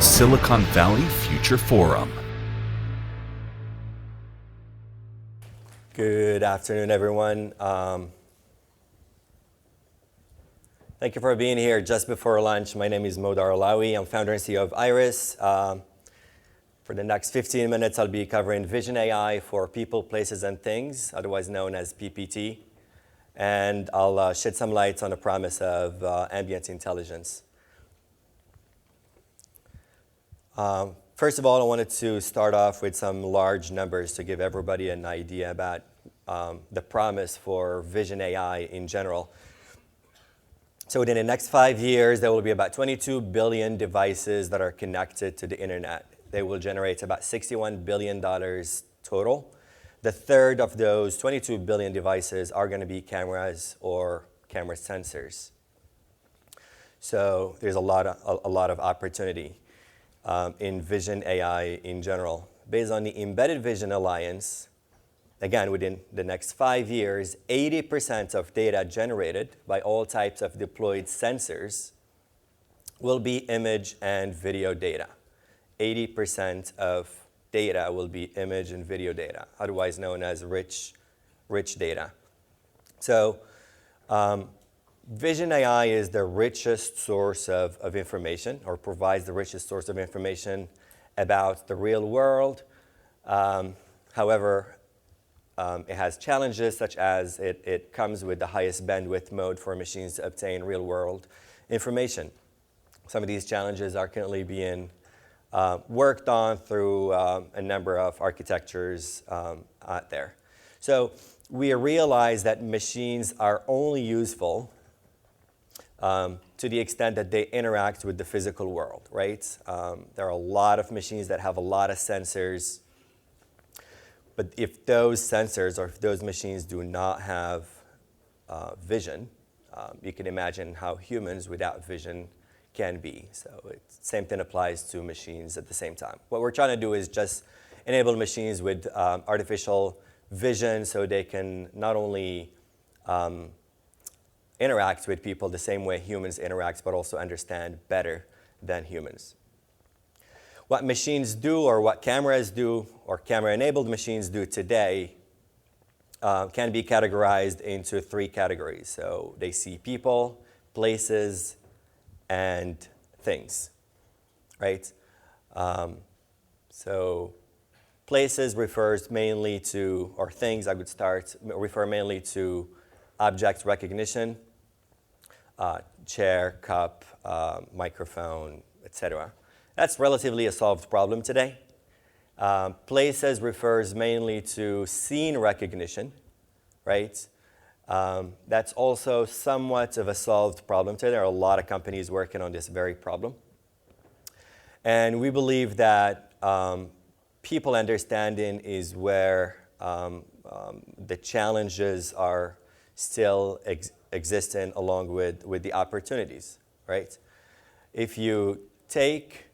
Silicon Valley Future Forum. Good afternoon, everyone. Thank you for being here just before lunch. My name is Modar Alaoui. I'm founder and CEO of Eyeris. For the next 15 minutes, I'll be covering Vision AI for People, Places, and Things, otherwise known as PPT. And I'll shed some light on the promise of ambient intelligence. First of all, I wanted to start off with some large numbers to give everybody an idea about the promise for Vision AI in general. So within the next 5 years, there will be about 22 billion devices that are connected to the internet. They will generate about $61 billion total. The third of those 22 billion devices are going to be cameras or camera sensors. So there's a lot of opportunity in Vision AI in general. Based on the Embedded Vision Alliance, again, within the next 5 years, 80% of data generated by all types of deployed sensors will be image and video data. 80% of data will be image and video data, otherwise known as rich data. So Vision AI is the richest source of information, or provides the richest source of information about the real world. However, it has challenges, such as it comes with the highest bandwidth mode for machines to obtain real-world information. Some of these challenges are currently being worked on through a number of architectures out there. So we realize that machines are only useful to the extent that they interact with the physical world, right? There are a lot of machines that have a lot of sensors. But if those sensors or if those machines do not have vision, you can imagine how humans without vision can be. So the same thing applies to machines at the same time. What we're trying to do is just enable machines with artificial vision so they can not only interact with people the same way humans interact, but also understand better than humans. What machines do, or what cameras do, or camera-enabled machines do today can be categorized into 3 categories. So they see people, places, and things, right? So places refers mainly to, or things, I would start, refer mainly to object recognition, chair, cup, microphone, etc. That's relatively a solved problem today. Places refers mainly to scene recognition, right? That's also somewhat of a solved problem today. There are a lot of companies working on this very problem. And we believe that people understanding is where the challenges are still existing along with the opportunities, right? If you take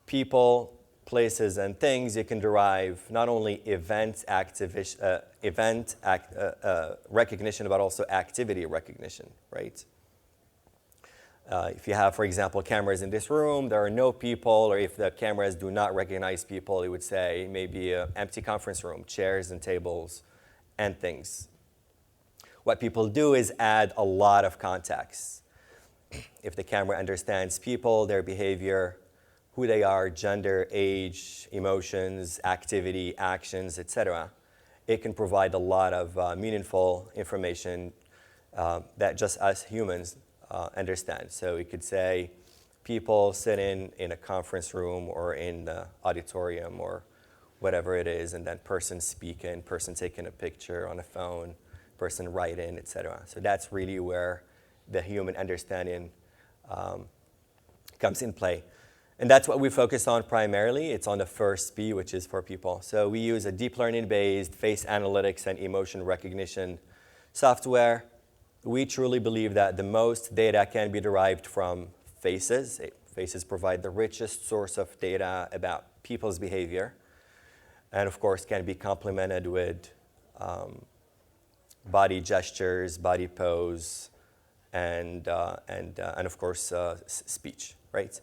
people, places, and things, you can derive not only event recognition, but also activity recognition, right? If you have, for example, cameras in this room, there are no people, or if the cameras do not recognize people, it would say maybe an empty conference room, chairs and tables and things. What people do is add a lot of context. If the camera understands people, their behavior, who they are, gender, age, emotions, activity, actions, etc., it can provide a lot of meaningful information that just us humans understand. So it could say people sitting in a conference room or in the auditorium or whatever it is, and then person speaking, person taking a picture on a phone, person writing, etc. So that's really where the human understanding comes in play. And that's what we focus on primarily. It's on the first P, which is for people. So we use a deep learning-based face analytics and emotion recognition software. We truly believe that the most data can be derived from faces. Faces provide the richest source of data about people's behavior, and of course can be complemented with body gestures, body pose, and of course speech, right?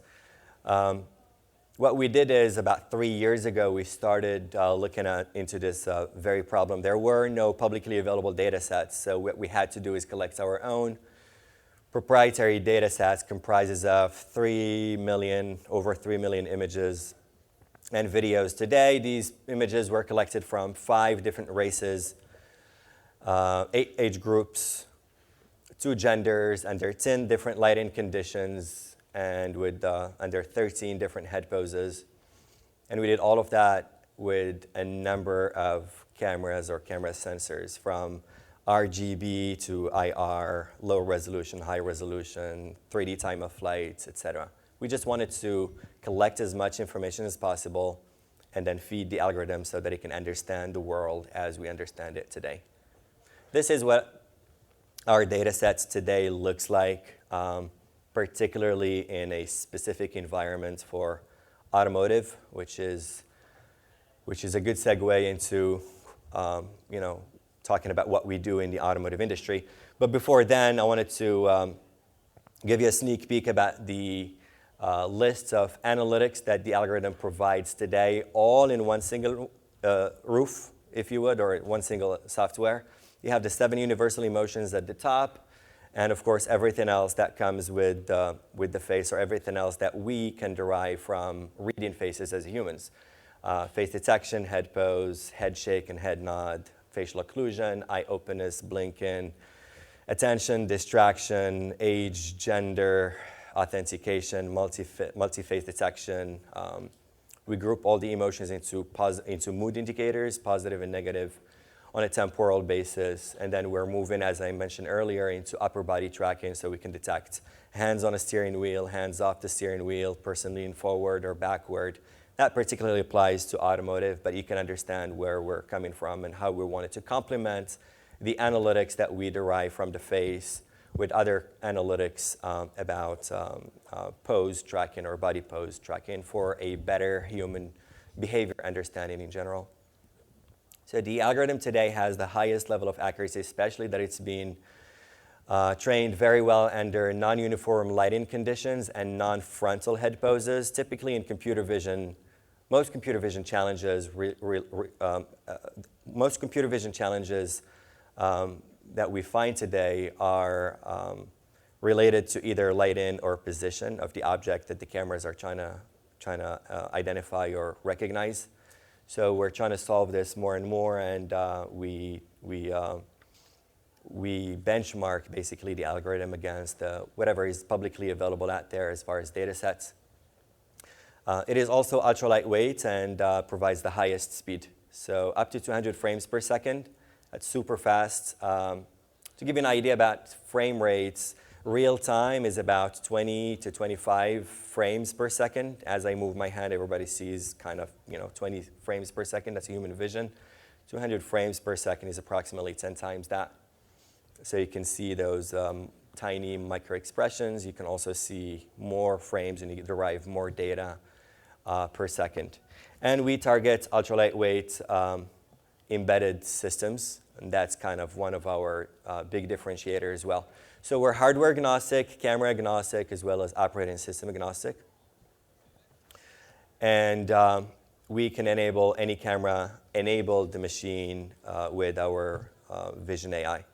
What we did is about 3 years ago, we started looking into this very problem. There were no publicly available data sets, so what we had to do is collect our own proprietary data sets, comprises of over 3 million images and videos. Today, these images were collected from 5 different races, 8 age groups, 2 genders, under 10 different lighting conditions, and with under 13 different head poses. And we did all of that with a number of cameras or camera sensors, from RGB to IR, low resolution, high resolution, 3D time of flight, etc. We just wanted to collect as much information as possible and then feed the algorithm so that it can understand the world as we understand it today. This is what our data sets today looks like, particularly in a specific environment for automotive, which is a good segue into talking about what we do in the automotive industry. But before then, I wanted to give you a sneak peek about the list of analytics that the algorithm provides today, all in one single roof, if you would, or one single software. You have the 7 universal emotions at the top, and of course everything else that comes with the face, or everything else that we can derive from reading faces as humans. Face detection, head pose, head shake and head nod, facial occlusion, eye openness, blinking, attention, distraction, age, gender, authentication, multi-face detection. We group all the emotions into mood indicators, positive and negative, on a temporal basis. And then we're moving, as I mentioned earlier, into upper body tracking, so we can detect hands on a steering wheel, hands off the steering wheel, person leaning forward or backward. That particularly applies to automotive, but you can understand where we're coming from and how we wanted to complement the analytics that we derive from the face with other analytics about pose tracking or body pose tracking for a better human behavior understanding in general. So the algorithm today has the highest level of accuracy, especially that it's been trained very well under non-uniform lighting conditions and non-frontal head poses. Typically in computer vision, most computer vision challenges that we find today are related to either lighting or position of the object that the cameras are trying to identify or recognize. So we're trying to solve this more and more, and we benchmark basically the algorithm against whatever is publicly available out there as far as data sets. It is also ultra lightweight and provides the highest speed. So up to 200 frames per second. That's super fast. To give you an idea about frame rates, real time is about 20 to 25 frames per second. As I move my hand, everybody sees kind of 20 frames per second. That's human vision. 200 frames per second is approximately 10 times that. So you can see those tiny micro expressions. You can also see more frames, and you derive more data per second. And we target ultra lightweight embedded systems, and that's kind of one of our big differentiators as well. So we're hardware agnostic, camera agnostic, as well as operating system agnostic. And we can enable any camera, enable the machine with our Vision AI.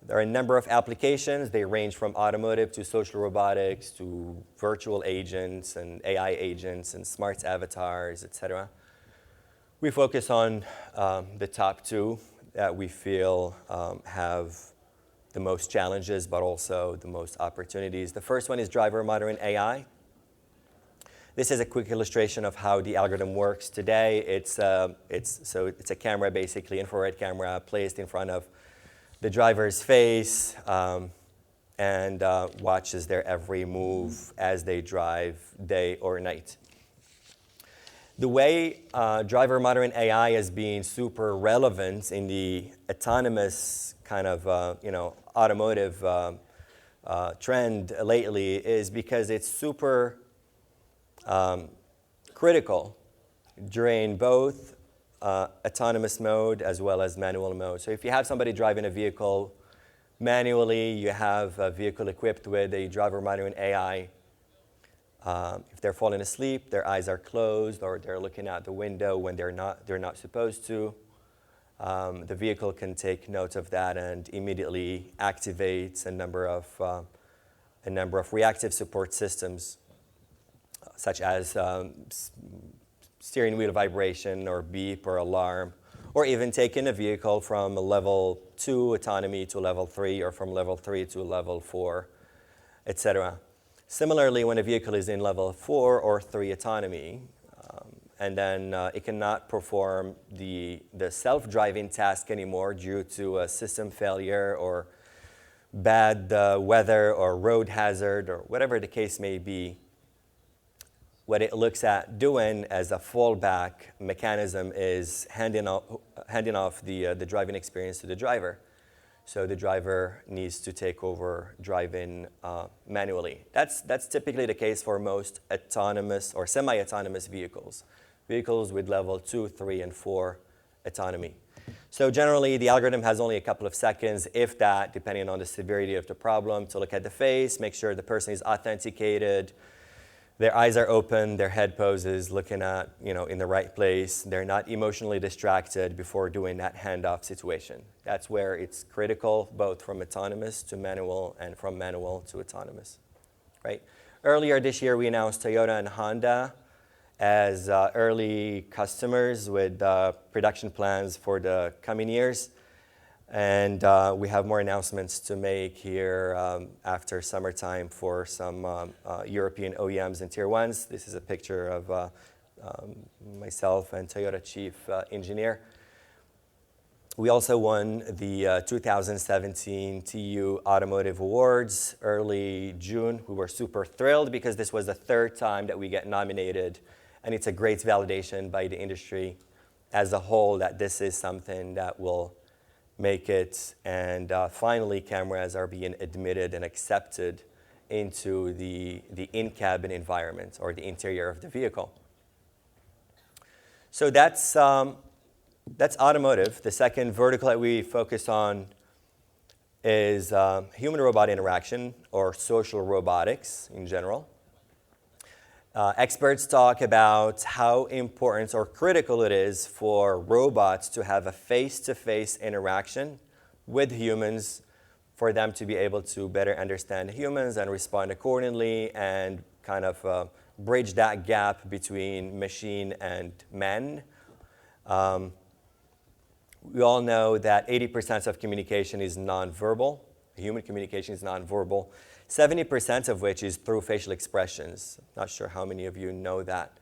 There are a number of applications. They range from automotive to social robotics to virtual agents and AI agents and smart avatars, etc. We focus on the top 2 that we feel have the most challenges, but also the most opportunities. The first one is driver monitoring AI. This is a quick illustration of how the algorithm works today. It's a camera, basically infrared camera, placed in front of the driver's face and watches their every move as they drive, day or night. The way driver monitoring AI is being super relevant in the autonomous kind of automotive trend lately is because it's super critical during both autonomous mode as well as manual mode. So if you have somebody driving a vehicle manually, you have a vehicle equipped with a driver monitoring AI, If they're falling asleep, their eyes are closed, or they're looking out the window when they're not supposed to. The vehicle can take note of that and immediately activates a number of reactive support systems, such as steering wheel vibration or beep or alarm, or even taking a vehicle from a level 2 autonomy to level 3, or from level 3 to level 4, etc. Similarly, when a vehicle is in level 4 or 3 autonomy, and then it cannot perform the self-driving task anymore due to a system failure or bad weather or road hazard or whatever the case may be, what it looks at doing as a fallback mechanism is handing off the driving experience to the driver. So the driver needs to take over driving manually. That's typically the case for most autonomous or semi-autonomous vehicles with level 2, 3, and 4 autonomy. So generally, the algorithm has only a couple of seconds, if that, depending on the severity of the problem, to look at the face, make sure the person is authenticated, their eyes are open, their head pose is looking at, in the right place. They're not emotionally distracted before doing that handoff situation. That's where it's critical, both from autonomous to manual and from manual to autonomous, right? Earlier this year, we announced Toyota and Honda as early customers with production plans for the coming years. And we have more announcements to make here after summertime for some European OEMs and Tier 1s. This is a picture of myself and Toyota chief engineer. We also won the 2017 TU Automotive Awards early June. We were super thrilled because this was the third time that we get nominated, and it's a great validation by the industry as a whole that this is something that will make it, and finally cameras are being admitted and accepted into the in-cabin environment or the interior of the vehicle. So that's automotive. The second vertical that we focus on is human-robot interaction, or social robotics in general. Experts talk about how important or critical it is for robots to have a face-to-face interaction with humans for them to be able to better understand humans and respond accordingly and kind of bridge that gap between machine and man. We all know that 80% of communication is nonverbal. Human communication is nonverbal. 70% of which is through facial expressions. Not sure how many of you know that,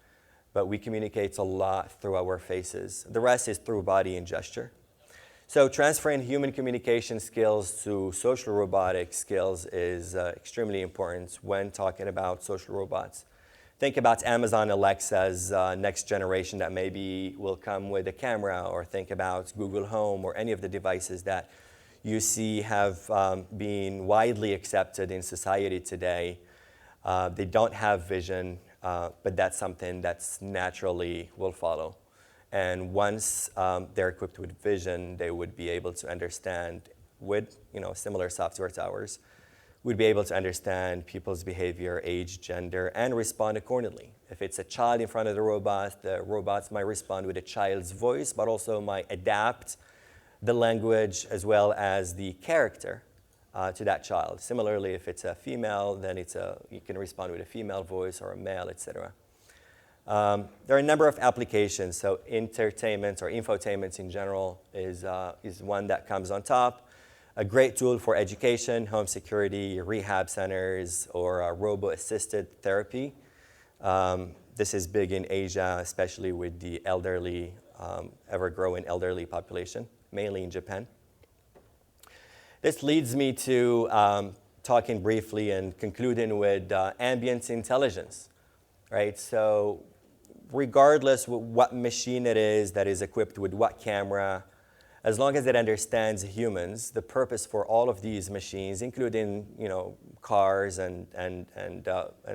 but we communicate a lot through our faces. The rest is through body and gesture. So transferring human communication skills to social robotic skills is extremely important when talking about social robots. Think about Amazon Alexa's next generation that maybe will come with a camera, or think about Google Home or any of the devices that you see have been widely accepted in society today. They don't have vision, but that's something that's naturally will follow. And once they're equipped with vision, they would be able to understand with similar software to ours, would be able to understand people's behavior, age, gender, and respond accordingly. If it's a child in front of the robots might respond with a child's voice, but also might adapt the language as well as the character to that child. Similarly, if it's a female, then you can respond with a female voice or a male, etc. There are a number of applications. So entertainment or infotainment in general is one that comes on top. A great tool for education, home security, rehab centers, or robo-assisted therapy. This is big in Asia, especially with the elderly, ever-growing elderly population, mainly in Japan. This leads me to talking briefly and concluding with ambient intelligence, right? So regardless what machine it is that is equipped with what camera, as long as it understands humans, the purpose for all of these machines, including cars and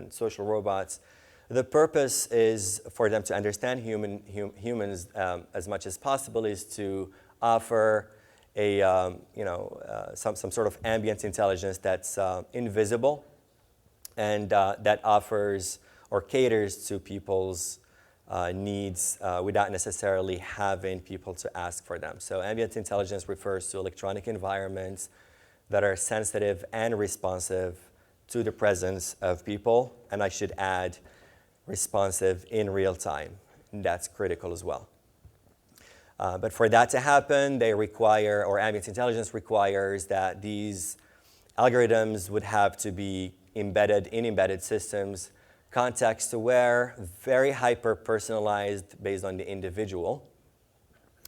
social robots, the purpose is for them to understand humans as much as possible, is to offer some sort of ambient intelligence that's invisible and that offers or caters to people's needs without necessarily having people to ask for them. So ambient intelligence refers to electronic environments that are sensitive and responsive to the presence of people, and I should add, responsive in real time. And that's critical as well. But for that to happen, they require, or ambient intelligence requires, that these algorithms would have to be embedded in embedded systems, context-aware, very hyper-personalized based on the individual,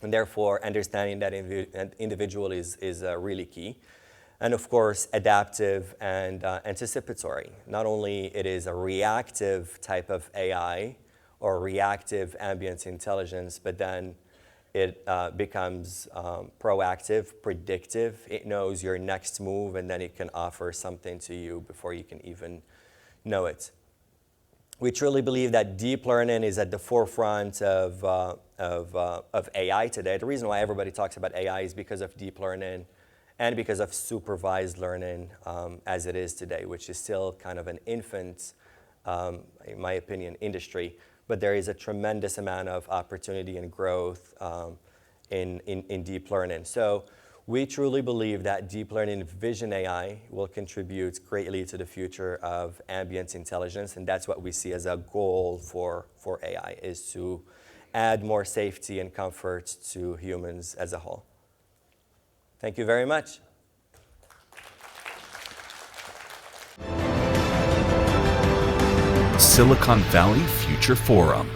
and therefore understanding that individual is really key. And of course, adaptive and anticipatory. Not only it is a reactive type of AI or reactive ambient intelligence, but then it becomes proactive, predictive. It knows your next move, and then it can offer something to you before you can even know it. We truly believe that deep learning is at the forefront of AI today. The reason why everybody talks about AI is because of deep learning and because of supervised learning as it is today, which is still kind of an infant, in my opinion, industry. But there is a tremendous amount of opportunity and growth in deep learning. So we truly believe that deep learning vision AI will contribute greatly to the future of ambient intelligence, and that's what we see as a goal for AI, is to add more safety and comfort to humans as a whole. Thank you very much. Silicon Valley Future Forum.